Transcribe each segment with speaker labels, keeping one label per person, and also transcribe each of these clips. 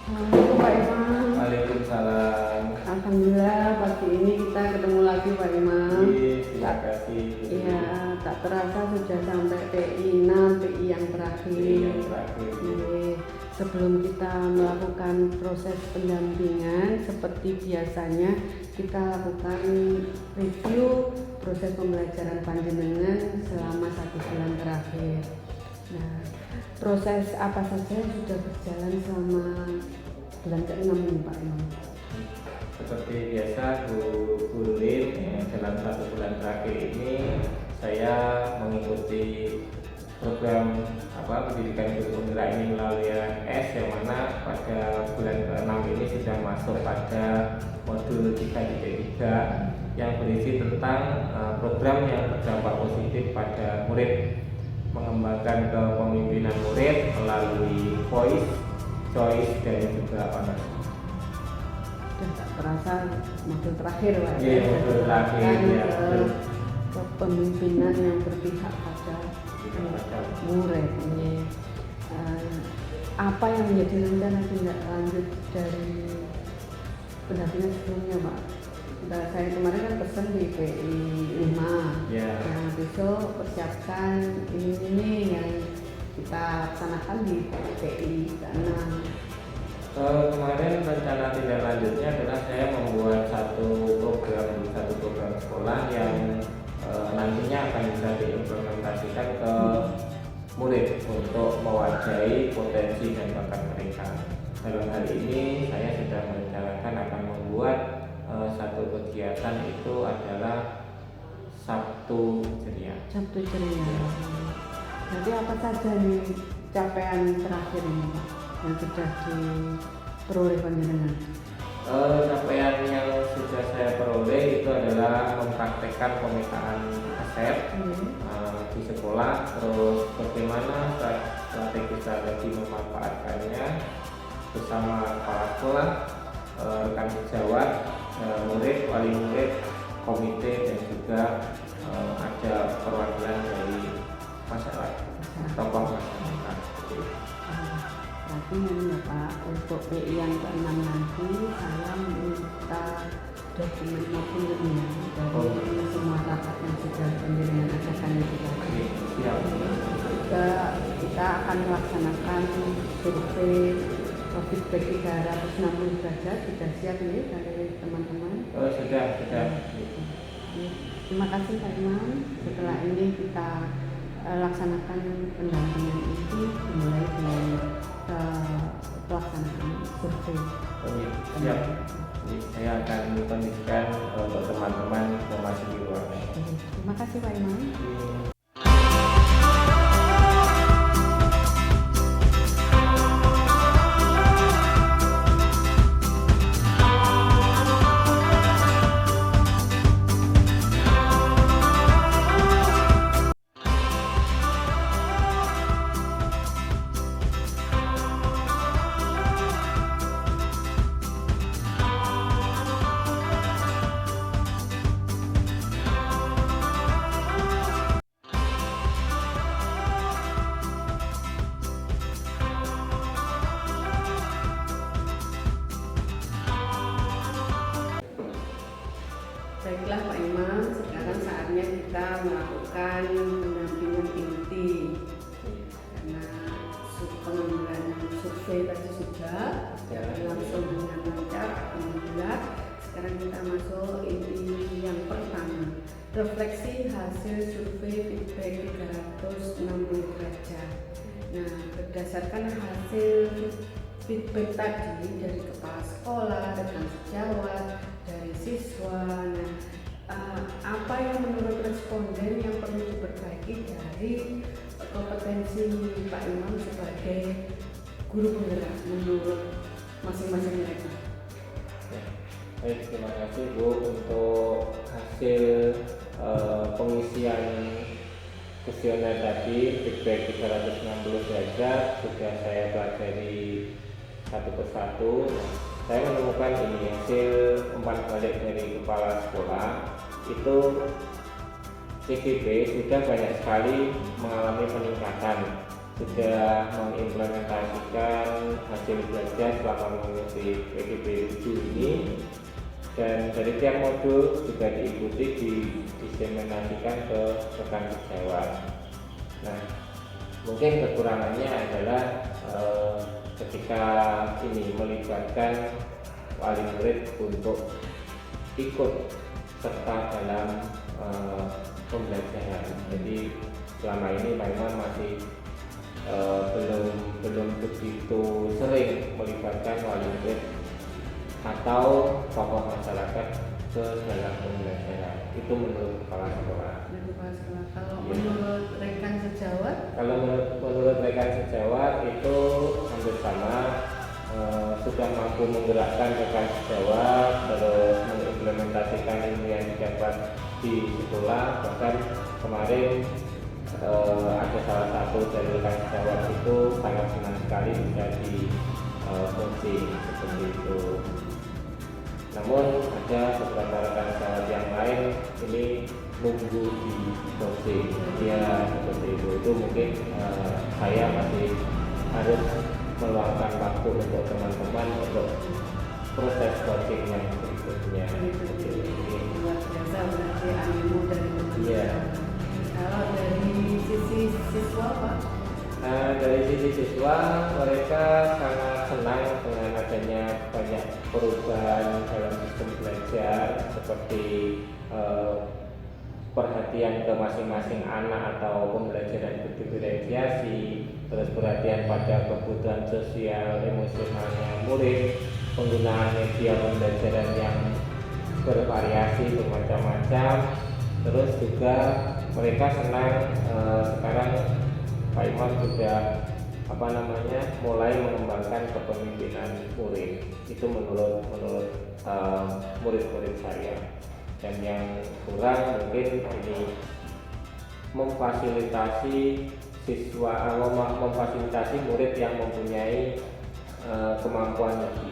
Speaker 1: Assalamualaikum Pak Imam.
Speaker 2: Waalaikumsalam.
Speaker 1: Alhamdulillah pagi ini kita ketemu lagi Pak Imam.
Speaker 2: Terima kasih.
Speaker 1: Iya, tak terasa sudah sampai PI 6, PI yang terakhir. Iya. Sebelum kita melakukan proses pendampingan seperti biasanya, kita lakukan review proses pembelajaran panjenengan selama 1 bulan terakhir. Nah, proses apa saja yang sudah berjalan selama bulan ke-6 ini Pak Imam?
Speaker 2: Seperti biasa Bu Lin, dalam 1 bulan terakhir ini saya mengikuti program pendidikan guru penggerak ini melalui LMS, yang mana pada bulan ke-6 ini sudah masuk pada modul 3.3 yang berisi tentang program yang berdampak positif pada murid, mengembangkan kepemimpinan murid melalui voice, choice, dan juga honor.
Speaker 1: Sudah tak terasa modul terakhir Pak.
Speaker 2: Iya, modul terakhir ya.
Speaker 1: Kepemimpinan yang berpihak pada murid ini. Apa yang menjadi rencana tindak lanjut dari pendampingan sebelumnya Pak? Saya kemarin kan pesan di PI 5
Speaker 2: ya.
Speaker 1: Nah, besok persiapkan ini yang kita laksanakan di PI 6.
Speaker 2: Kemarin rencana tindak lanjutnya adalah saya membuat satu program sekolah yang nantinya akan bisa diimplementasikan ke murid untuk mewadahi potensi dan bakat mereka. Dalam hal ini saya sudah merencanakan akan membuat satu kegiatan, itu adalah Sabtu Ceria.
Speaker 1: Sabtu Ceria. Jadi apa saja nih capaian terakhir ini Pak yang sudah diperoleh panjenengan?
Speaker 2: Capaian yang sudah saya peroleh itu adalah mempraktekkan pemetaan aset di sekolah, terus bagaimana strategi memanfaatkannya bersama kepala sekolah, rekan sejawat, murid, wali murid, komite, dan juga ada perwakilan dari masyarakat, tokoh masyarakat.
Speaker 1: Berarti ini ya Pak, untuk PI yang ke-6 nanti saya minta dokumen maupun dari semua rapat yang sudah panjenengan adakan itu tadi. Kita akan melaksanakan survei feedback 360 derajat. Sudah siap ini dari teman-teman?
Speaker 2: Sudah.
Speaker 1: Terima kasih Pak Imam. Setelah ini kita laksanakan pendampingan ini mulai dari pelaksanaan survei.
Speaker 2: Siap. Saya akan kondisikan untuk teman-teman memasuki ruangan.
Speaker 1: Terima kasih Pak Imam. Baiklah Pak Imam, sekarang saatnya kita melakukan pendampingan inti. Karena pengambilan survei tadi sudah langsung dengan lancar, alhamdulillah. Sekarang kita masuk inti yang pertama, refleksi hasil survei feedback 360 derajat. Nah, berdasarkan hasil feedback tadi dari kepala sekolah, rekan sejawat, dari siswa, apa yang menurut responden yang perlu diperbaiki dari kompetensi Pak Imam sebagai guru penggerak menurut masing-masing mereka?
Speaker 2: Baik, terima kasih Bu untuk hasil pengisian kuesioner tadi, feedback 360 derajat sudah saya pelajari satu persatu. Saya menemukan ini hasil umpan balik dari kepala sekolah itu CGP sudah banyak sekali mengalami peningkatan sudah mengimplementasikan hasil belajar selama mengikuti PGB 7 ini, dan dari tiap modul juga diikuti didiseminasikan ke rekan sejawat. Nah, mungkin kekurangannya adalah ketika ini melibatkan wali murid untuk ikut serta dalam pembelajaran. Jadi selama ini memang masih belum begitu sering melibatkan wali murid atau tokoh masyarakat ke dalam pembelajaran. Itu menurut kepala sekolah.
Speaker 1: Kalau menurut rekan sejawat?
Speaker 2: Kalau menurut rekan sejawat itu hampir sama, sudah mampu menggerakkan rekan sejawat, terus mengimplementasikan ilmu yang didapat di sekolah. Bahkan kemarin ada salah satu dari rekan sejawat itu sangat senang sekali bisa di coaching seperti itu. Namun ada beberapa rekan sejawat yang lain ini nunggu di coaching, ya seperti itu mungkin saya masih harus meluangkan waktu untuk teman-teman untuk proses coaching yang berikutnya.
Speaker 1: Luar biasa berarti animu dari teman-teman.
Speaker 2: Iya.
Speaker 1: Kalau dari sisi siswa Pak?
Speaker 2: Nah, dari sisi siswa mereka sangat senang dengan adanya banyak perubahan dalam sistem belajar, seperti perhatian ke masing-masing anak atau pembelajaran berdiferensiasi, terus perhatian pada kebutuhan sosial emosionalnya murid, penggunaan media pembelajaran yang bervariasi bermacam-macam, terus juga mereka senang sekarang Pak Imam sudah mulai mengembangkan kepemimpinan murid. Itu menurut murid-murid saya. Dan yang kurang mungkin ini memfasilitasi murid yang mempunyai kemampuan lebih.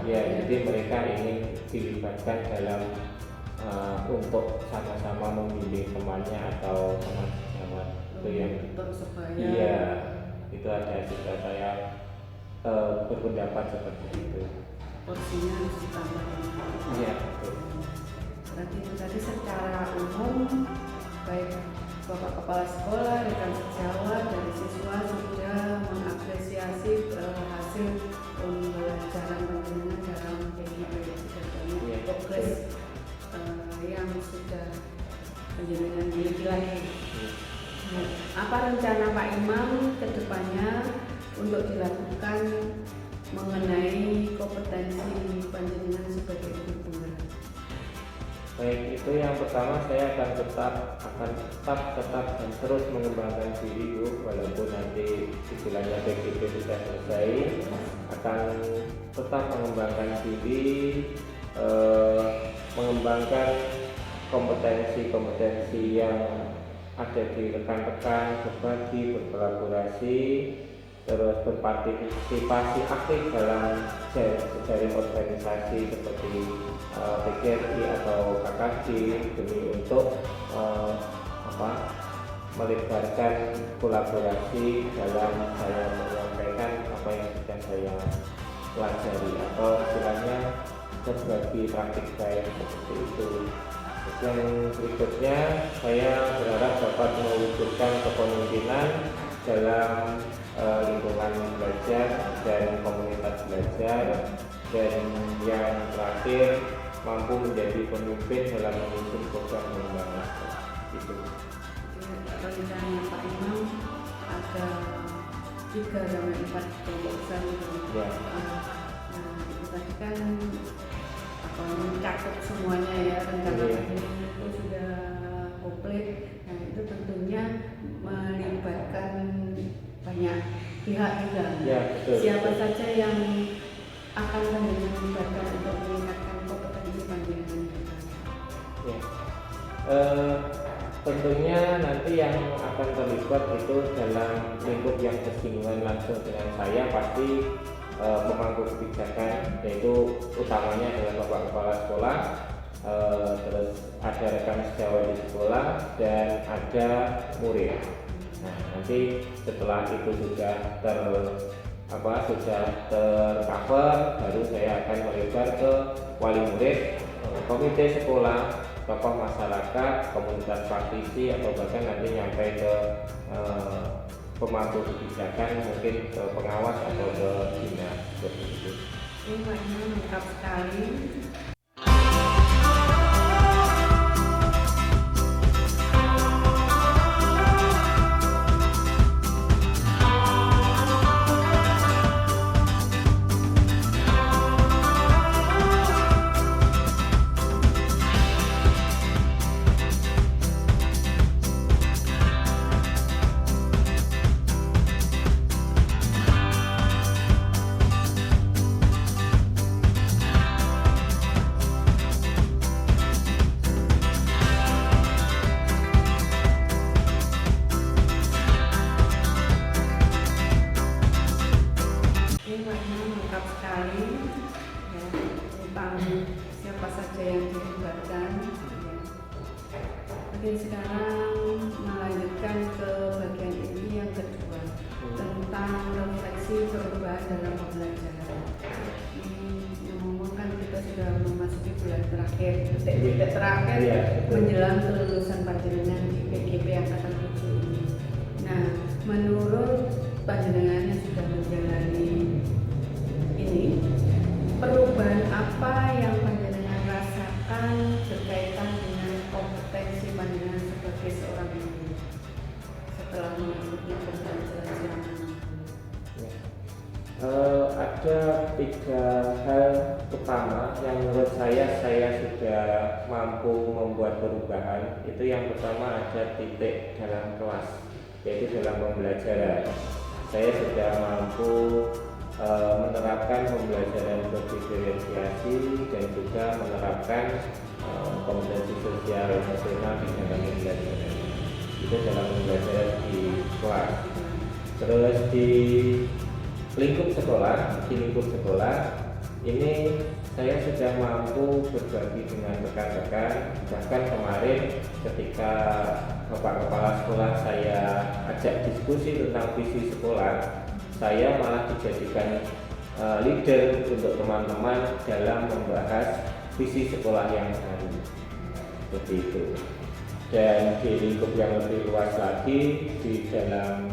Speaker 2: Ya, jadi mereka ingin dilibatkan dalam untuk sama-sama membimbing temannya atau teman sejawat. Itu yang iya, itu ada juga saya berpendapat seperti itu.
Speaker 1: Porsinya harus ditambah.
Speaker 2: Iya, betul.
Speaker 1: Berarti itu tadi secara umum baik Bapak Kepala Sekolah, rekan sejawat dari siswa sudah mengapresiasi hasil pembelajaran panjenengan dalam PGB progres yang sudah panjenengan miliki lagi. Apa rencana Pak Imam ke depannya untuk dilakukan mengenai kompetensi panjenengan sebagai guru penggerak?
Speaker 2: Baik, itu yang pertama saya akan tetap dan terus mengembangkan diri Bu, walaupun nanti istilahnya PGB sudah selesai, akan tetap mengembangkan diri, mengembangkan kompetensi yang ada di rekan-rekan, berbagi, berkolaborasi, terus berpartisipasi aktif dalam jaring organisasi seperti PGRI atau KKJ demi untuk melibatkan kolaborasi dalam saya menyampaikan apa yang sedang saya pelajari, atau istilahnya berbagi praktik baik seperti itu. Yang berikutnya saya berharap dapat mewujudkan kepemimpinan dalam lingkungan belajar dan komunitas belajar, dan yang terakhir mampu menjadi pemimpin dalam memimpin program pengembangan. Itu.
Speaker 1: Rencana Pak Imam ada 3-4 kelompok besar itu.
Speaker 2: Ya.
Speaker 1: Nah, itu tadi kan mencakup semuanya ya, rencana ini itu sudah komplit. Nah, itu tentunya melibatkan banyak pihak juga.
Speaker 2: Ya, betul.
Speaker 1: Siapa saja yang akan melibatkan untuk meningkatkan kompetensi panjenengan kita?
Speaker 2: Ya. Tentunya nanti yang akan terlibat itu dalam lingkup yang bersinggungan langsung dengan saya pasti pemangku kebijakan, yaitu utamanya adalah Bapak Kepala Sekolah, terus ada rekan sejawat di sekolah, dan ada murid. Nah, nanti setelah itu sudah sudah tercover, baru saya akan melebar ke wali murid, komite sekolah, tokoh masyarakat, komunitas praktisi, atau bahkan nanti nyampe ke pemangku kebijakan, mungkin ke pengawas atau ke dinas seperti itu.
Speaker 1: Ini lengkap sekali. Lengkap sekali ya, tentang siapa saja yang dilibatkan ya. Mungkin sekarang melanjutkan ke bagian ini yang kedua, tentang refleksi perubahan dalam pembelajaran. Ngomong-ngomong kita sudah memasuki bulan terakhir, titik terakhir menjelang kelulusan panjenengan di PGP Angkatan 7 ini. Nah, menurut panjenengan yang sudah menjalani ini, perubahan apa yang panjenengan rasakan berkaitan dengan kompetensi panjenengan sebagai seorang guru setelah mengikuti pembelajaran selama 6 bulan?
Speaker 2: Ada 3 hal utama yang menurut saya sudah mampu membuat perubahan. Itu yang pertama, ada titik dalam kelas, yaitu dalam pembelajaran. Saya sudah mampu menerapkan pembelajaran berdiferensiasi dan juga menerapkan kompetensi sosial emosional di dalam pembelajaran. Itu dalam pembelajaran di kelas. Terus di lingkup sekolah, ini saya sudah mampu berbagi dengan rekan-rekan. Bahkan kemarin ketika Bapak Kepala Sekolah saya ajak diskusi tentang visi sekolah, saya malah dijadikan leader untuk teman-teman dalam membahas visi sekolah yang baru, seperti itu. Dan di lingkup yang lebih luas lagi, di dalam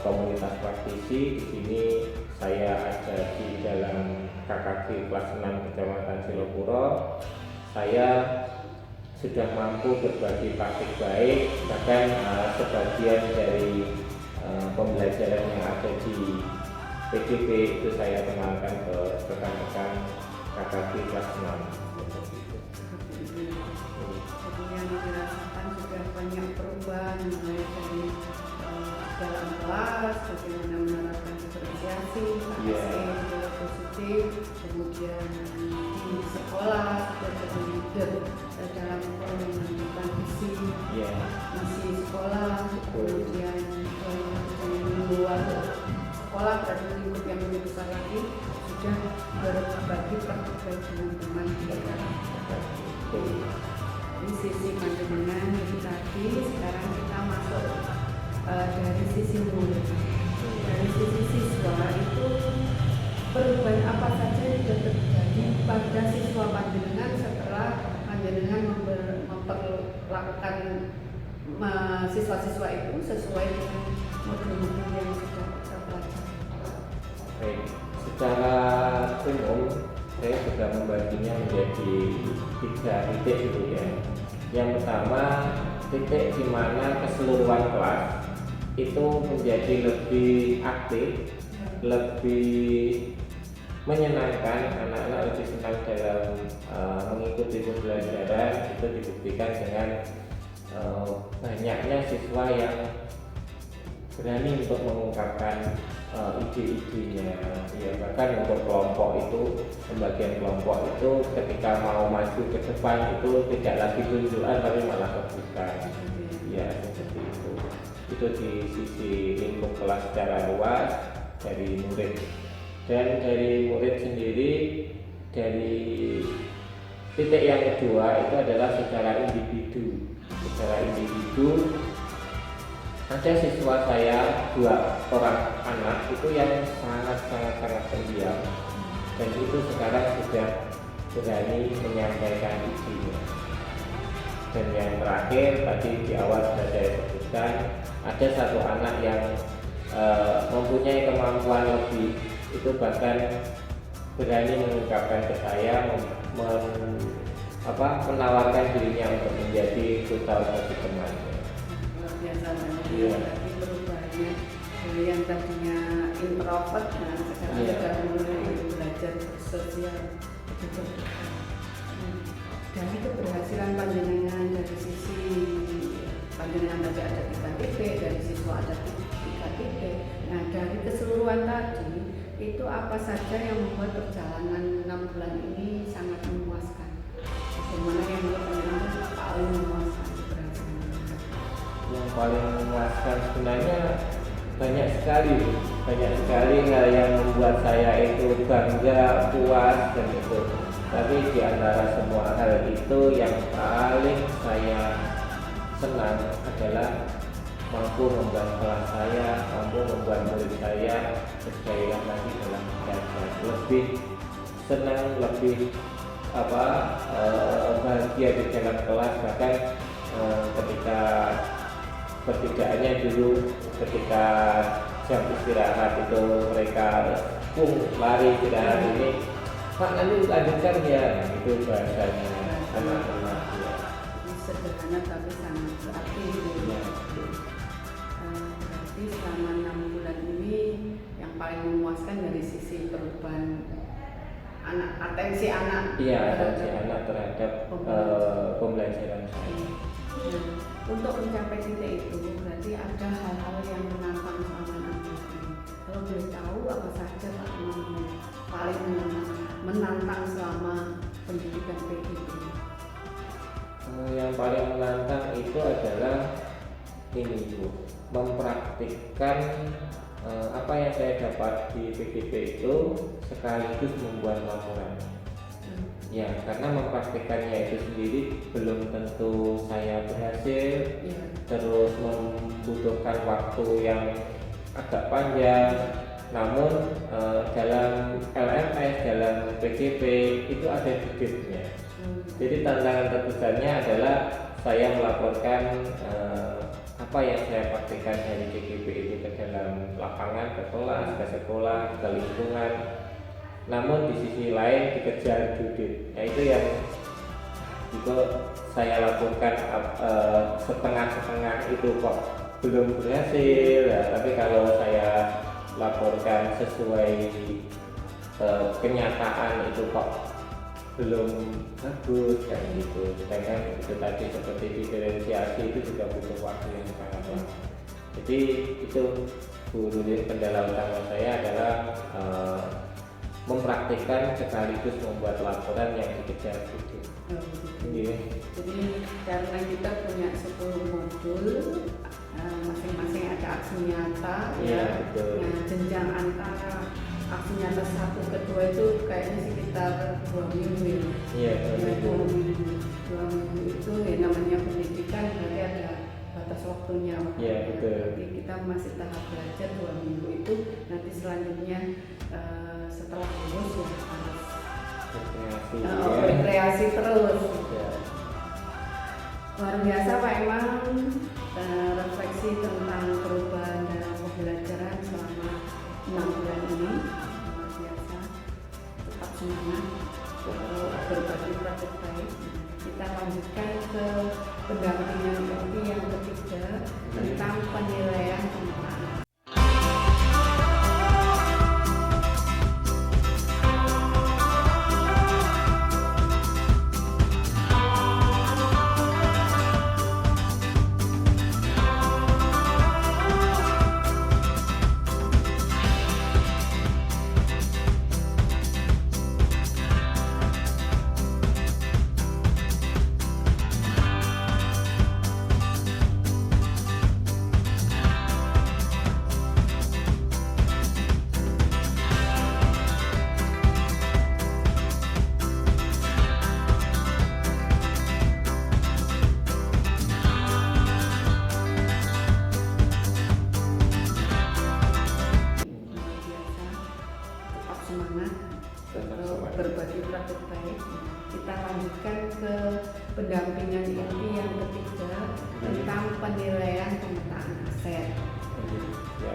Speaker 2: komunitas praktisi, di sini saya ada di dalam KKG kelas 6 Kecamatan Silopuro. Saya sudah mampu berbagi praktik baik, bahkan sebagian dari pembelajaran yang ada di PGP itu saya kenalkan ke rekan-rekan KKG kelas 6.
Speaker 1: Jadi yang dirasakan sudah banyak perubahan, mulai dari dalam kelas, bagaimana menerapkan diferensiasi, nilai positif, kemudian di sekolah sudah jadi leader dalam menentukan visi misi sekolah, kemudian luar sekolah berarti lingkup yang lebih besar lagi, sudah berbagi praktik dengan teman kita. Ini sisi panjenengan itu tadi. Sekarang kita masuk dari sisi murid. Dari sisi siswa itu, perubahan apa saja yang sudah terjadi pada siswa panjenengan setelah panjenengan memperlakukan siswa-siswa itu sesuai dengan modul-modul yang sudah kita pelajari.
Speaker 2: Baik, secara umum saya sudah membaginya menjadi 3 titik itu ya. Yang pertama, titik di mana keseluruhan kelas itu menjadi lebih aktif, lebih menyenangkan, anak-anak lebih senang dalam mengikuti pembelajaran. Itu dibuktikan dengan banyaknya siswa yang berani untuk mengungkapkan ide-idenya, ya. Bahkan untuk kelompok itu, pembagian kelompok itu ketika mau maju ke depan itu tidak lagi tunjukan tapi malah rebutan, ya, seperti itu. Itu di sisi lingkup kelas secara luas dari murid. Dan dari murid sendiri, dari titik yang kedua itu adalah secara individu. ada siswa saya 2 orang anak itu yang sangat pendiam, dan itu sekarang sudah berani menyampaikan isinya. Dan yang terakhir tadi di awal sudah saya sebutkan, ada 1 anak yang mempunyai kemampuan lebih, itu bahkan berani mengungkapkan ke saya, menawarkan dirinya untuk menjadi duta bagi temannya.
Speaker 1: Luar biasa banget.
Speaker 2: Iya.
Speaker 1: Tapi perubahannya dari yang tadinya introvert, nah sekarang
Speaker 2: Iya.
Speaker 1: sudah mulai belajar bersosial. Dari keberhasilan panjenengan dari sisi panjenengan tadi ada 3 titik, dari siswa ada 3 titik. Nah dari keseluruhan tadi itu apa saja yang membuat perjalanan 6 bulan ini sangat memuaskan? Bagaimana yang menurut panjenengan paling memuaskan keberhasilan?
Speaker 2: Yang paling memuaskan sebenarnya banyak sekali hal yang membuat saya itu bangga, puas, dan itu. Tapi di antara semua hal itu yang paling saya senang adalah mampu membuat kelas saya, mampu membuat murid saya berjaya lagi dalam belajar, lebih senang, lebih bahagia di dalam kelas. Bahkan pertigaannya dulu ketika jam istirahat itu mereka lari istirahat ini, Pak nanti lanjutkan ya, itu bahasanya anak-anak ya.
Speaker 1: Ini sederhana tapi sangat berarti.
Speaker 2: Ya.
Speaker 1: Berarti selama 6 bulan ini yang paling memuaskan dari sisi perubahan atensi anak.
Speaker 2: Iya, atensi anak terhadap pembelajaran saya.
Speaker 1: Nah, untuk mencapai titik itu berarti ada hal-hal yang menantang selama 6 bulan ini. Kalau boleh tahu apa saja Pak yang paling menantang selama pendidikan PGP?
Speaker 2: Yang paling menantang itu adalah ini Bu, mempraktikkan apa yang saya dapat di PGP itu sekaligus membuat laporan. Ya, karena mempraktikannya itu sendiri belum tentu saya berhasil, terus membutuhkan waktu yang agak panjang. Namun dalam LMS, dalam PGP itu ada debitnya. Jadi tantangan terbesarnya adalah saya melaporkan apa yang saya praktikkan dari PGP itu ke dalam lapangan, ke kelas, ke sekolah, ke lingkungan. Namun di sisi lain dikejar judit. Nah itu yang itu saya lakukan setengah-setengah itu kok belum berhasil ya, tapi kalau saya laporkan sesuai kenyataan itu kok belum bagus kayak gitu. Sedangkan itu tadi seperti diferensiasi itu juga butuh waktu yang sangat lama. Jadi itu Bu Nuril, kendala utama saya adalah mempraktikkan sekaligus membuat laporan yang dikejar itu.
Speaker 1: Jadi karena kita punya 10 modul, masing-masing ada aksi nyata,
Speaker 2: Betul.
Speaker 1: Nah jenjang antara aksi nyata 1 ke 2 itu kayaknya sekitar 2 minggu ya.
Speaker 2: Iya, 2 minggu.
Speaker 1: 2 minggu itu ya namanya pendidikan berarti ada batas waktunya.
Speaker 2: Iya, betul.
Speaker 1: Jadi kita masih tahap belajar 2 minggu itu, nanti selanjutnya setelah lulus ya harus berkreasi terus.
Speaker 2: Ya.
Speaker 1: Luar biasa Pak Imam, refleksi tentang perubahan dalam pembelajaran selama 6 bulan ini. Luar biasa, tetap semangat berbagi praktik baik. Kita lanjutkan ke pendampingan yang ketiga tentang penilaian pemetaan. untuk berbagi praktik baik. Kita lanjutkan ke pendampingan inti yang ketiga tentang penilaian pemetaan aset.
Speaker 2: Ya.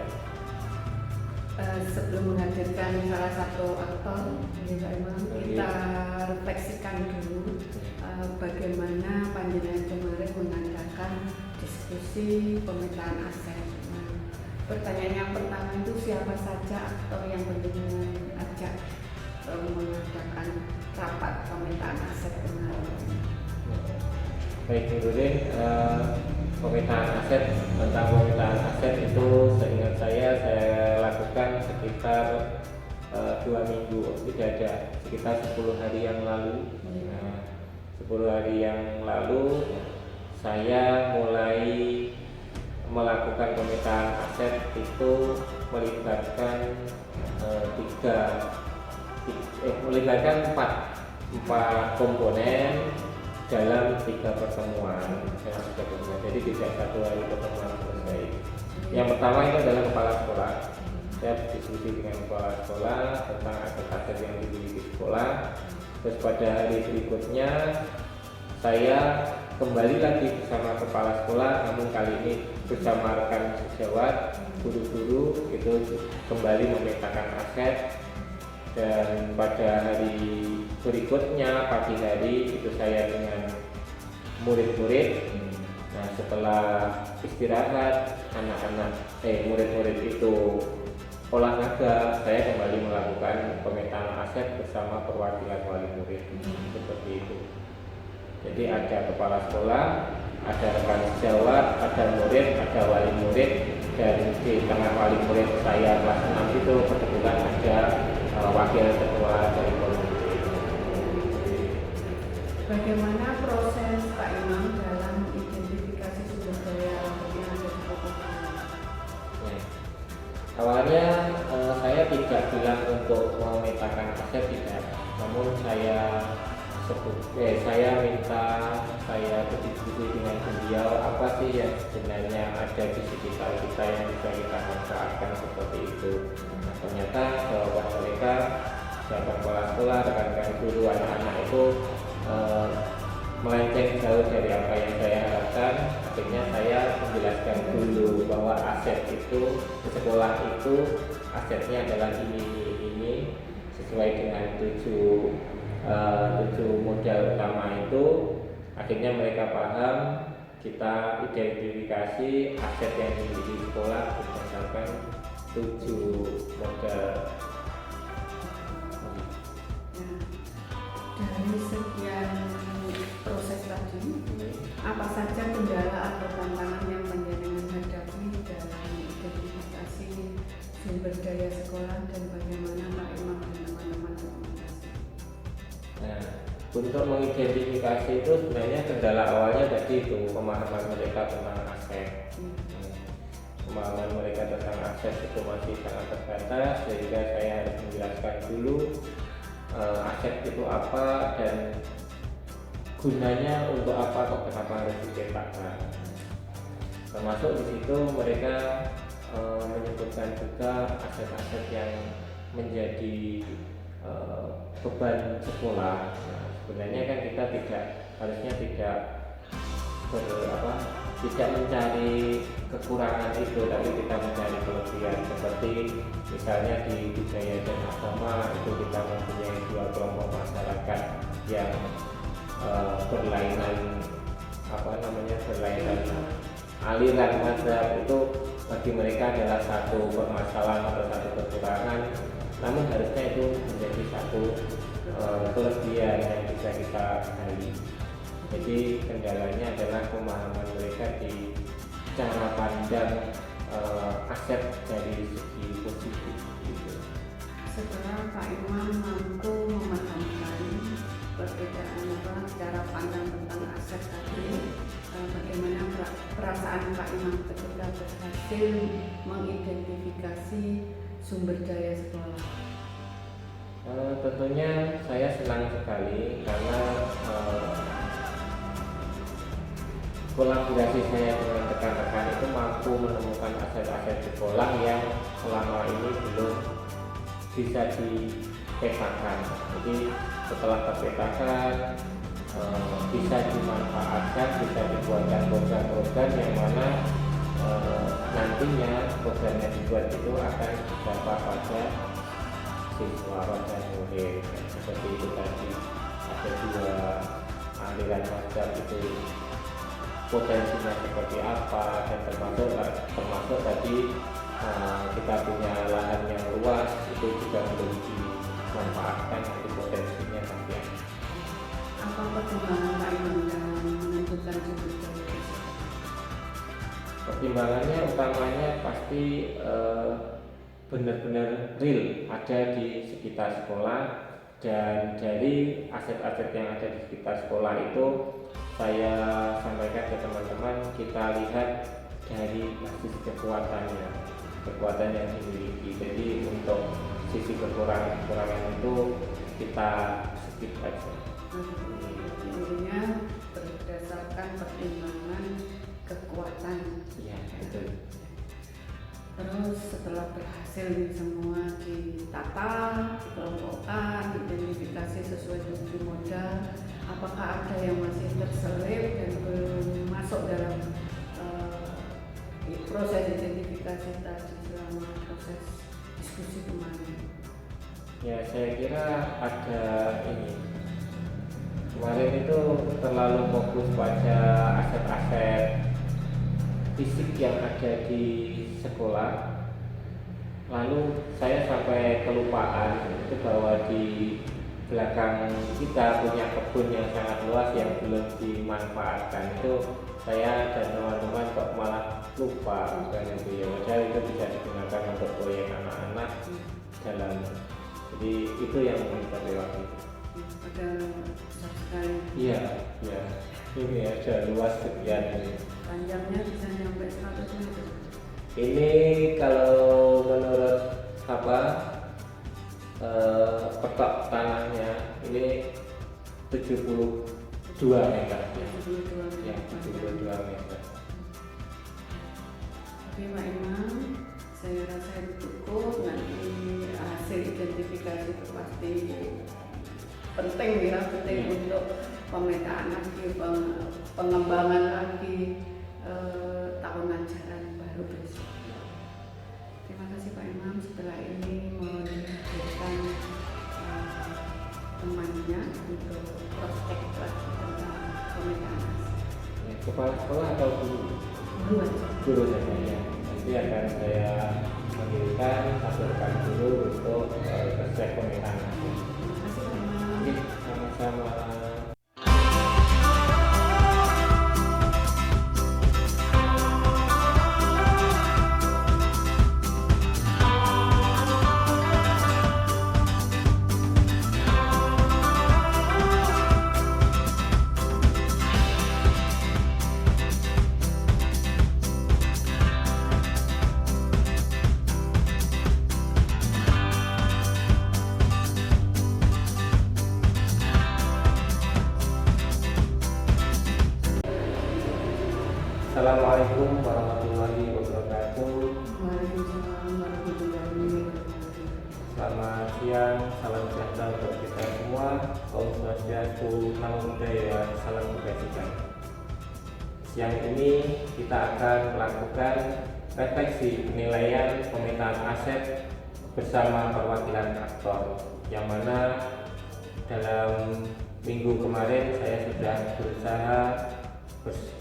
Speaker 1: Sebelum menghadirkan salah satu aktor, Pak Imam, kita refleksikan dulu bagaimana panjenengan kemarin mengadakan diskusi pemetaan aset. Pertanyaan yang pertama itu siapa saja aktor yang panjenengan ajak mengadakan rapat pemetaan aset kemarin?
Speaker 2: Baik, Nurudin, pemetaan aset, tentang pemetaan aset itu seingat saya lakukan sekitar 2 minggu, tidak ada, sekitar 10 hari yang lalu. Nah, 10 hari yang lalu saya mulai melakukan pemetaan aset itu melibatkan melibatkan empat komponen dalam 3 pertemuan. Jadi tidak 1 hari pertemuan selesai. Yang pertama itu adalah kepala sekolah. Saya diskusi dengan kepala sekolah tentang aset-aset yang dimiliki sekolah. Terus pada hari berikutnya saya kembali lagi bersama kepala sekolah, namun kali ini bersama rekan sejawat, guru-guru itu kembali memetakan aset. Dan pada hari berikutnya pagi hari itu saya dengan murid-murid. Nah, setelah istirahat murid-murid itu olahraga, saya kembali melakukan pemetaan aset bersama perwakilan wali murid. Seperti itu. Jadi ada kepala sekolah, ada rekan sejawat, ada murid, ada wali murid, dan di tengah wali murid saya kelas 6 itu kebetulan ada wakil ketua dari komite.
Speaker 1: Bagaimana proses Pak Imam dalam identifikasi sumber daya yang ada di Prokopo?
Speaker 2: Awalnya saya tidak bilang untuk memetakan aset, tidak. Namun saya berdiskusi dengan beliau apa sih yang sebenarnya ada di sekitar kita yang bisa kita manfaatkan seperti itu. Nah, ternyata jawaban mereka, jawaban kepala sekolah, rekan-rekan guru, anak-anak itu melenceng jauh dari apa yang saya harapkan. Akhirnya saya menjelaskan dulu bahwa aset itu di sekolah itu asetnya adalah ini sesuai dengan 7 modal utama itu. Akhirnya mereka paham, kita identifikasi aset yang dimiliki sekolah berdasarkan 7 modal.
Speaker 1: Dari sekian proses tadi, apa saja kendala atau tantangan yang panjenengan hadapi dalam identifikasi sumber daya sekolah dan bagaimana Pak Imam dan teman-teman komunikasi?
Speaker 2: Nah, untuk mengidentifikasi itu sebenarnya kendala awalnya tadi itu pemahaman mereka tentang aset. Pemahaman mereka tentang aset itu masih sangat terbatas, sehingga saya harus menjelaskan dulu aset itu apa dan gunanya untuk apa, kok kenapa harus dicetakkan. Termasuk di situ mereka menyebutkan juga aset-aset yang menjadi beban sekolah. Nah, sebenarnya kan kita harusnya tidak mencari kekurangan itu, tapi kita mencari kelebihan. Seperti misalnya di budaya dan agama itu kita mempunyai 2 kelompok masyarakat yang berlainan aliran mazhab, itu bagi mereka adalah satu permasalahan atau satu kekurangan, namun harusnya itu menjadi satu kelebihan yang bisa kita gali. Jadi kendalanya adalah pemahaman mereka di cara pandang aset dari segi positif gitu.
Speaker 1: Setelah Pak Imam mampu memahamkan perbedaan cara pandang tentang aset tadi, bagaimana perasaan Pak Imam ketika berhasil mengidentifikasi sumber daya sekolah?
Speaker 2: Tentunya saya senang sekali karena kolaborasi saya dengan rekan-rekan itu mampu menemukan aset-aset sekolah yang selama ini belum bisa petakan. Jadi setelah terpetakan bisa dimanfaatkan, bisa dibuatkan program-program yang mana nantinya programnya dibuat itu akan dapat pada siswa pada murid. Seperti itu tadi, ada dua aliran mazhab itu potensinya seperti apa, dan termasuk tadi kita punya lahan yang luas itu juga belum dimanfaatkan, itu potensinya nanti.
Speaker 1: Apa pertimbangan Pak Imam dalam menentukan sudut jalur?
Speaker 2: Pertimbangannya utamanya pasti benar-benar real ada di sekitar sekolah, dan dari aset-aset yang ada di sekitar sekolah itu saya sampaikan ke teman-teman, kita lihat dari basis kekuatan yang dimiliki. Jadi untuk sisi kekurangan itu kita skip aja.
Speaker 1: Intinya berdasarkan pertimbangan kekuatan.
Speaker 2: Iya, betul.
Speaker 1: Terus setelah berhasil ini semua ditata, dikelompokkan, identifikasi sesuai tujuan modal, apakah ada yang masih terselip dan belum masuk dalam proses identifikasi tadi selama proses diskusi kemarin?
Speaker 2: Ya, saya kira ada ini. Kemarin itu terlalu fokus pada aset-aset fisik yang ada di sekolah, lalu saya sampai kelupaan itu bahwa di belakang kita punya kebun yang sangat luas yang belum dimanfaatkan. Itu saya dan teman-teman kok malah lupa bukan itu ya, padahal itu bisa digunakan untuk proyek anak-anak dalam, jadi itu yang kita lewati.
Speaker 1: Ada besar sekali.
Speaker 2: Iya, ini ada luas sekian ini.
Speaker 1: Panjangnya bisa sampai 100 meter.
Speaker 2: Ini kalau menurut petok tanahnya ini 72 meter. Ya, 72 meter.
Speaker 1: Oke Pak Imam, saya rasa itu cukup. Nanti hasil identifikasi itu pasti penting untuk pemetaan lagi, pengembangan lagi tahun ajaran baru besok. Terima kasih Pak Imam. Setelah ini mohon dihadirkan temannya untuk prospek lagi tentang pemetaan hasil.
Speaker 2: Ya, kepala sekolah atau guru saja ya. Nanti akan saya mengirimkan satu rekan guru untuk prospek pemetaan hasil.
Speaker 1: Terima kasih Pak Imam.
Speaker 2: Oke, sama-sama. Assalamualaikum warahmatullahi wabarakatuh.
Speaker 1: Waalaikumsalam warahmatullahi wabarakatuh.
Speaker 2: Selamat siang, salam sejahtera untuk kita semua. Om Swastiastu, Namo Buddhaya, salam kebajikan. Siang ini kita akan melakukan refleksi penilaian pemetaan aset bersama perwakilan aktor, yang mana dalam minggu kemarin saya sudah berusaha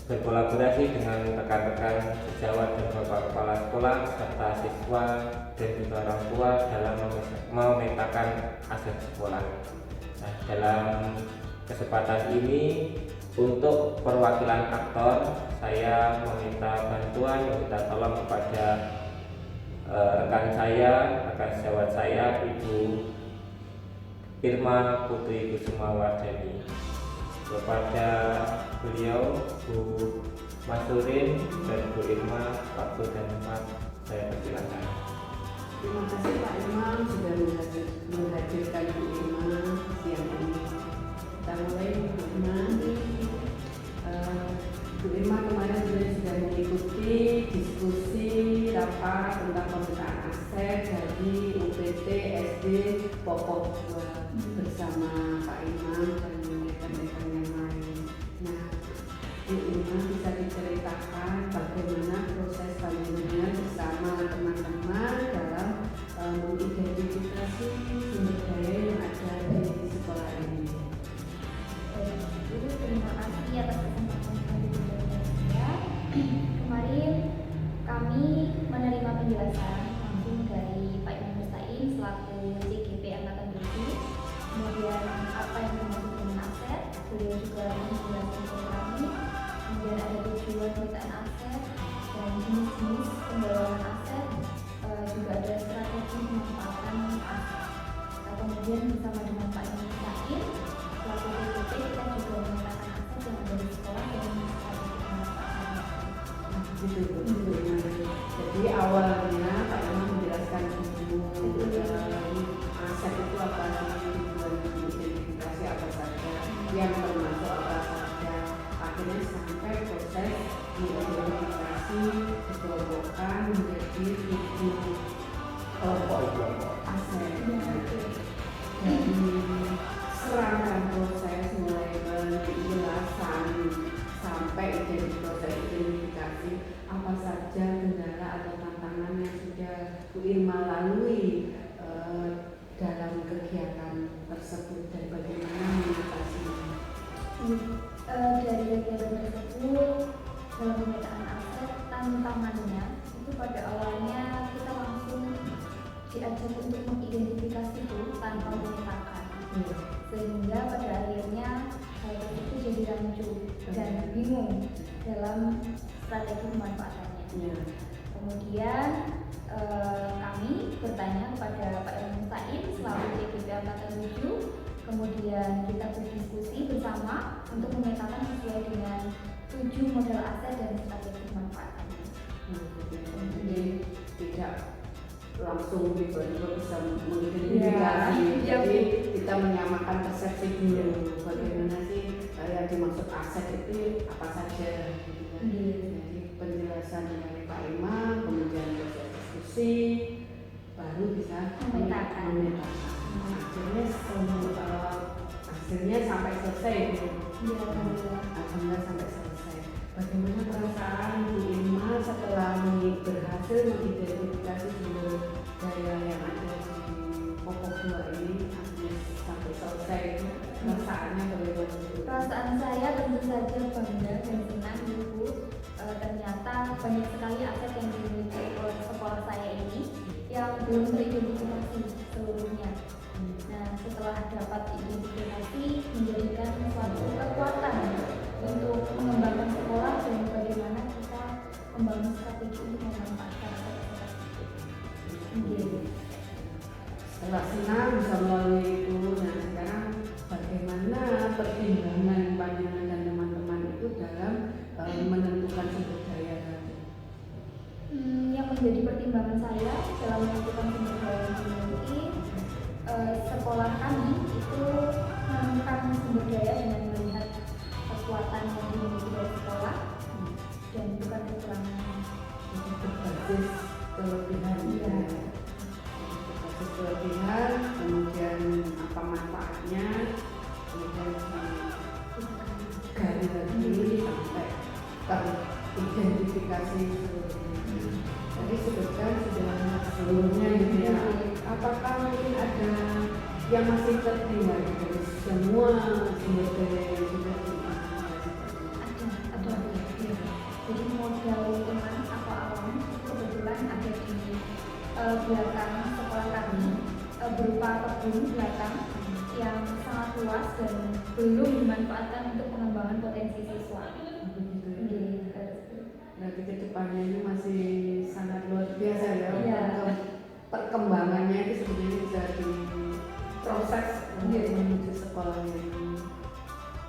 Speaker 2: berkolaborasi dengan rekan-rekan sejawat dan bapak kepala sekolah serta siswa dan juga orang tua dalam memetakan aset sekolah. Nah, dalam kesempatan ini untuk perwakilan aktor, saya meminta bantuan, meminta tolong kepada rekan sejawat saya, Ibu Irma Putri Kusumawardhani. Kepada beliau, Bu Masurin dan Bu Irma, waktu dan tempat saya persilakan.
Speaker 1: Terima kasih Pak Imam sudah menghadirkan Bu Irma siang ini. Kita mulai Bu Irma. Bu Irma kemarin sudah mengikuti diskusi rapat tentang pemetaan aset dari UPT SD Popok
Speaker 3: pemetaan aset dan jenis-jenis pengelolaan aset, juga ada strategi pemanfaatan aset. Kemudian bersama dengan Pak Imam Sain selaku PPT, kita juga memetakan aset yang ada di sekolah dan strategi pemanfaatan.
Speaker 1: Jadi awalnya Pak Imam menjelaskan dulu aset itu apa namanya, identifikasi apa saja, yang termasuk apa saja. Akhirnya sampai proses identifikasi dikelompokkan menjadi 7 kelompok aset. Jadi serangkaian proses mulai penjelasan sampai proses identifikasi apa saja kendala atau tantangan yang sudah Bu Irma lalui dalam kegiatan tersebut dan bagaimana mengatasinya.
Speaker 3: Dari kegiatan tersebut dalam pemetaan aset, tantangannya itu pada awalnya kita langsung diajak untuk mengidentifikasi itu tanpa memetakan, sehingga pada akhirnya hal tersebut jadi rancu dan bingung dalam strategi pemanfaatannya. Kemudian kami bertanya kepada Pak Imam Sain selaku DPP Angkatan 7, kemudian kita berdiskusi bersama untuk memetakan sesuai dengan 7 model aset dan strategi pemanfaatannya.
Speaker 1: Jadi tidak langsung tiba-tiba bisa mengidentifikasi. Jadi kita menyamakan persepsi dulu bagaimana sih yang dimaksud aset itu apa saja. Jadi penjelasan dari Pak Imam, kemudian proses diskusi, baru bisa memetakan. Hasilnya sampai selesai. Alhamdulillah sampai selesai. Bagaimana perasaan Bu Irma setelah berhasil mengidentifikasi sumber daya yang ada di pokok 2 ini sampai selesai? Perasaannya bagaimana?
Speaker 3: Perasaan saya tentu saja bangga dan senang, Ibu. Ternyata banyak sekali aset yang dimiliki oleh sekolah saya ini yang belum teridentifikasi seluruhnya. Nah, setelah dapat identifikasi, menjadikan suatu kekuatan untuk mengembangkan sekolah dan bagaimana kita membangun strategi untuk memanfaatkan aset-aset tersebut.
Speaker 1: Setelah senang bisa melalui itu, nah sekarang bagaimana pertimbangan panjenengan dan teman-teman itu dalam menentukan sumber daya tadi?
Speaker 3: Yang menjadi pertimbangan saya dalam menentukan sumber daya yang dimiliki, sekolah kami itu menemukan sumber daya dengan melihat kekuatan yang dimiliki dari sekolah dan bukan kekurangan.
Speaker 1: Jadi berbasis kelebihan, berbasis kelebihan, kemudian apa manfaatnya, kemudian gali lagi sampai teridentifikasi seluruhnya. Tadi sebutkan sudah seluruhnya gitu ya. Apakah mungkin ada yang masih tertinggal dari semua sumber daya yang sudah
Speaker 3: Ada. Jadi modal lingkungan atau alam kebetulan ada di belakang sekolah kami, berupa kebun belakang yang sangat luas dan belum dimanfaatkan untuk pengembangan potensi siswa.
Speaker 1: Berarti kedepannya ini masih sangat luar biasa ya.
Speaker 3: Iya.
Speaker 1: Perkembangannya itu sebenarnya bisa diproses untuk menuju sekolah yang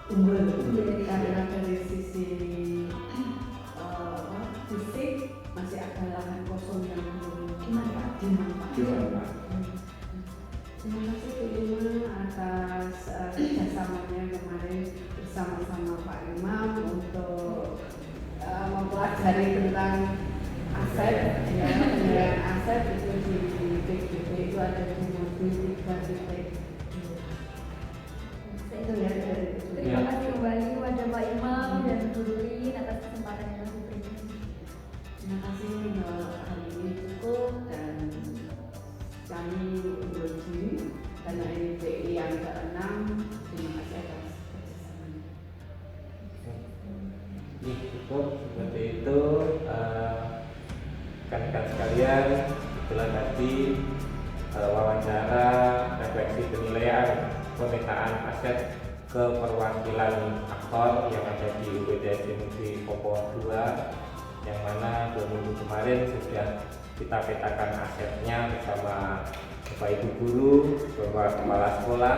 Speaker 1: unggul. Karena dari sisi fisik masih ada lahan kosong yang belum dimanfaatkan. Terima kasih Bu Irma atas kerjasamanya kemarin bersama-sama Pak Imam untuk mempelajari tentang aset, ya, penilaian aset itu di PGB itu ada di modul 3 titik. Itu ya dari itu.
Speaker 3: Terima kasih kembali kepada Pak Imam dan Bu Lulin atas kesempatan yang telah diberikan.
Speaker 1: Terima kasih hari ini cukup dan kami undur diri karena ini PI yang ke-6. Terima kasih atas kerjasamanya.
Speaker 2: Cukup seperti itu, rekan-rekan sekalian, itulah tadi wawancara refleksi penilaian pemetaan aset keperwakilan aktor yang ada di UPD SMC Popo 2, yang mana 2 minggu kemarin sudah kita petakan asetnya bersama Bapak Ibu guru, Bapak Kepala Sekolah,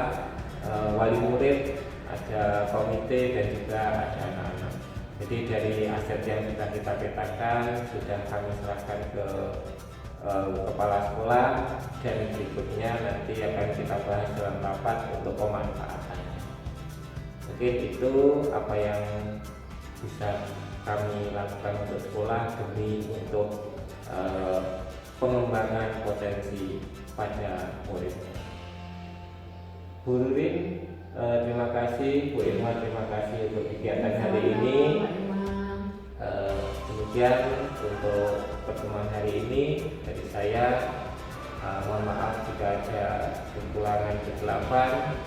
Speaker 2: wali murid, ada komite dan juga ada anak-anak. Jadi dari aset yang sudah kita petakan sudah kami serahkan ke kepala sekolah, dan berikutnya nanti akan kita bahas dalam rapat untuk pemanfaatan. Mungkin itu apa yang bisa kami lakukan untuk sekolah demi untuk pengembangan potensi pada muridnya. Bu Rurin, terima kasih. Bu Irma, terima kasih untuk kegiatan hari ini. Demikian untuk pertemuan hari ini dari saya. Mohon maaf jika ada kekurangan kegelapan.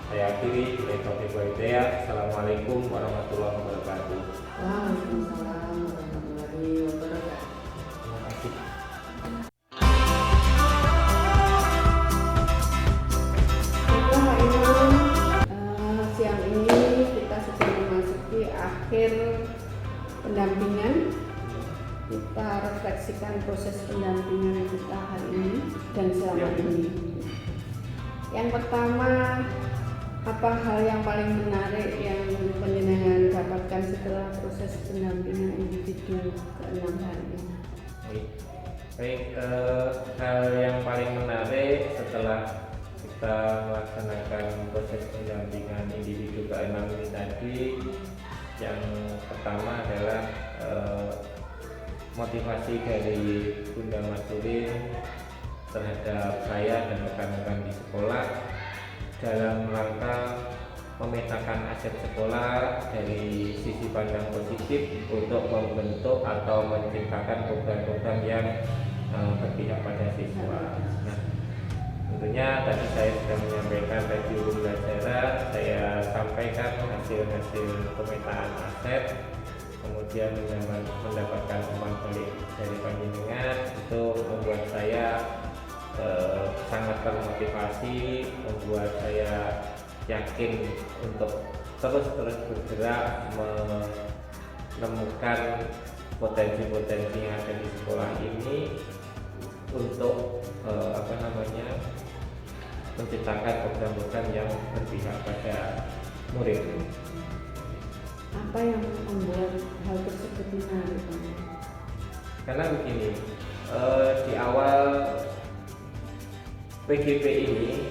Speaker 2: Saya akhiri. Assalamualaikum warahmatullahi wabarakatuh.
Speaker 1: Waalaikumsalam warahmatullahi wabarakatuh.
Speaker 2: Terima kasih.
Speaker 1: Siang ini kita sudah memasuki akhir pendampingan. Kita refleksikan proses pendampingan kita hari ini dan selama ini. Yang pertama, apa hal yang paling menarik yang penjenengan dapatkan setelah proses pendampingan individu ke-6 hari ini?
Speaker 2: Baik, hal yang paling menarik setelah kita melaksanakan proses pendampingan individu ke-6 ini tadi, yang pertama adalah motivasi dari Bunda Masurin terhadap saya dan rekan-rekan di sekolah dalam rangka memetakan aset sekolah dari sisi pandang positif untuk membentuk atau menciptakan program-program yang berpihak pada siswa. Nah, tentunya tadi saya sudah menyampaikan review pembelajaran, saya sampaikan hasil-hasil pemetaan aset, kemudian mendapatkan umpan balik dari panjenengan. Itu membuat saya sangat termotivasi, membuat saya yakin untuk terus bergerak menemukan potensi-potensi yang ada di sekolah ini untuk menciptakan program-program yang berpihak pada murid.
Speaker 1: Apa yang membuat hal tersebut menarik?
Speaker 2: Karena begini, di awal PGP ini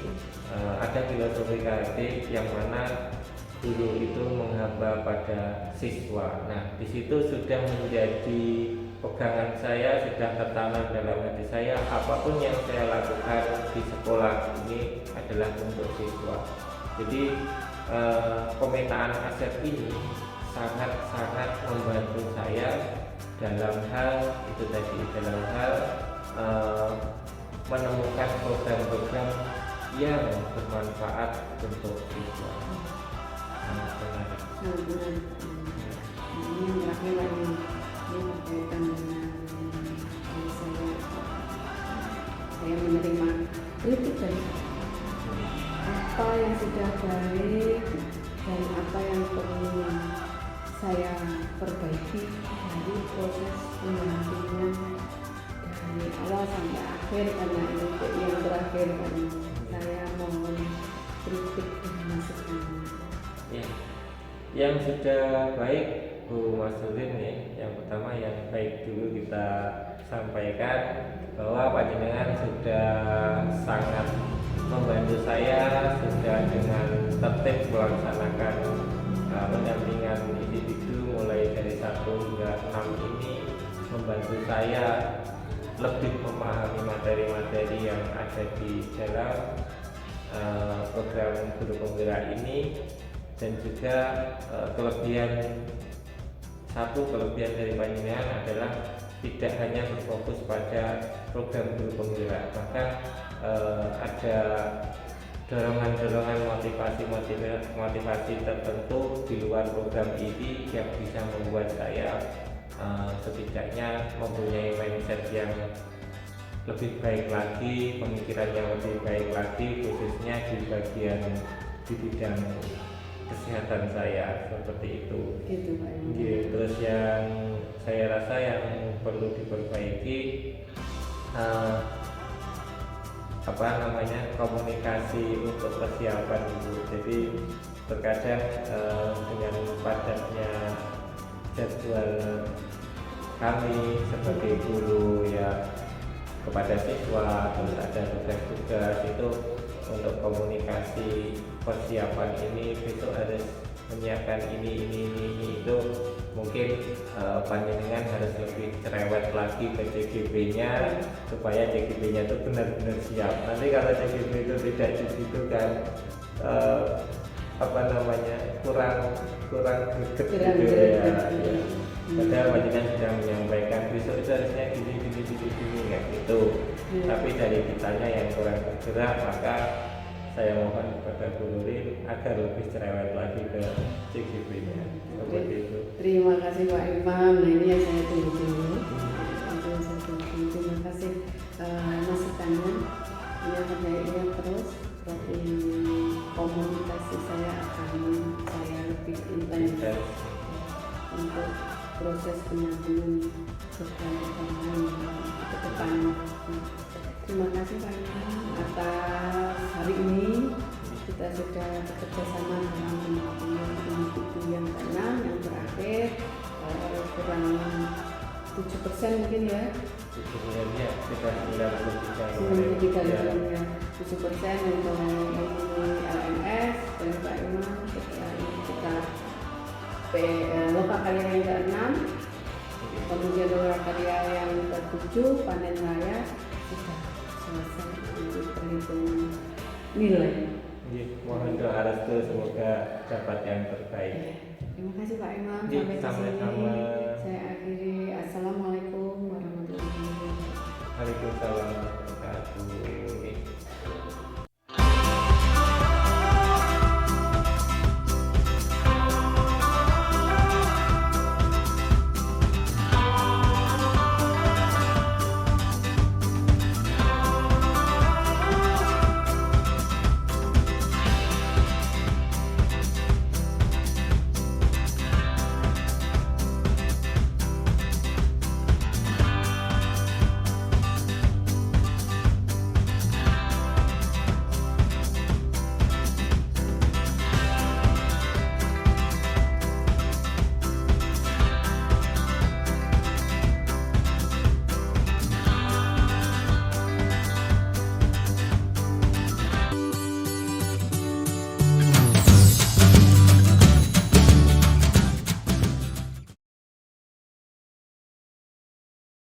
Speaker 2: ada filosofi kreatif yang mana guru itu menghamba pada siswa. Nah, di situ sudah menjadi pegangan saya, sudah tertanam dalam hati saya, apapun yang saya lakukan di sekolah ini adalah untuk siswa. Jadi pemetaan aset ini sangat-sangat membantu saya dalam hal itu tadi, dalam hal menemukan program-program yang bermanfaat untuk siswa. Sangat menarik.
Speaker 1: Ini yang terakhir lagi, ini berkaitan dengan saya menerima kritik dari apa yang sudah baik dan apa yang perlu saya perbaiki dari proses pendampingan dari awal sampai akhir, karena ini yang terakhir dan saya mohon kritik dan masukan.
Speaker 2: Ya, yang sudah baik Bu Masurin nih, yang pertama yang baik dulu kita sampaikan bahwa panjenengan sudah sangat membantu saya, sudah dengan tertib melaksanakan pendampingan individu mulai dari 1 hingga 6 ini, membantu saya lebih memahami materi-materi yang ada di dalam program guru penggerak ini, dan juga kelebihan dari panjenengan adalah tidak hanya berfokus pada program guru penggerak, bahkan ada dorongan-dorongan motivasi tertentu di luar program ini yang bisa membuat saya setidaknya mempunyai mindset yang lebih baik lagi, pemikiran yang lebih baik lagi, khususnya di bidang kesehatan saya seperti itu.
Speaker 1: Gitu Pak Imam.
Speaker 2: Terus yang saya rasa yang perlu diperbaiki komunikasi untuk persiapan itu. Jadi terkadang dengan padatnya jadwal kami sebagai guru ya kepada siswa, terus ada tugas-tugas itu untuk komunikasi persiapan ini besok harus menyiapkan ini itu mungkin panjenengan harus lebih cerewet lagi ke CGB-nya supaya CGB-nya itu benar-benar siap. Nanti kalau CGB itu tidak di situ kan kurang greget gitu ya. Padahal panjenengan sudah menyampaikan besok itu harusnya gini kayak gitu. Tapi dari kitanya yang kurang bergerak, maka saya mohon kepada Bu Nuril agar lebih cerewet lagi ke CGB-nya. Seperti itu.
Speaker 1: Terima kasih Pak Imam. Nah ini yang saya tunggu. Terima kasih masukannya. Ini perbaiknya terus. Berarti komunikasi saya akan saya lebih intens untuk proses penyampaian kepada ke depan. Terima kasih Pak Imam atas hari ini kita sudah bekerja sama dalam menyampaikan itu yang keenam yang terakhir kurang 7% mungkin ya.
Speaker 2: Sebenarnya kita
Speaker 1: 93 ya. 7% untuk ini LMS dan Pak Imam. Setelah ini kita lokakarya yang ke-6, kemudian lokakarya yang ke-7 panen raya sudah selesai untuk perhitungan nilai.
Speaker 2: Mohon doa restu semoga dapat yang terbaik.
Speaker 1: Terima kasih Pak Imam.
Speaker 2: Sampai di sini
Speaker 1: Saya akhiri. Assalamualaikum warahmatullahi wabarakatuh.
Speaker 2: Waalaikumsalam warahmatullahi wabarakatuh.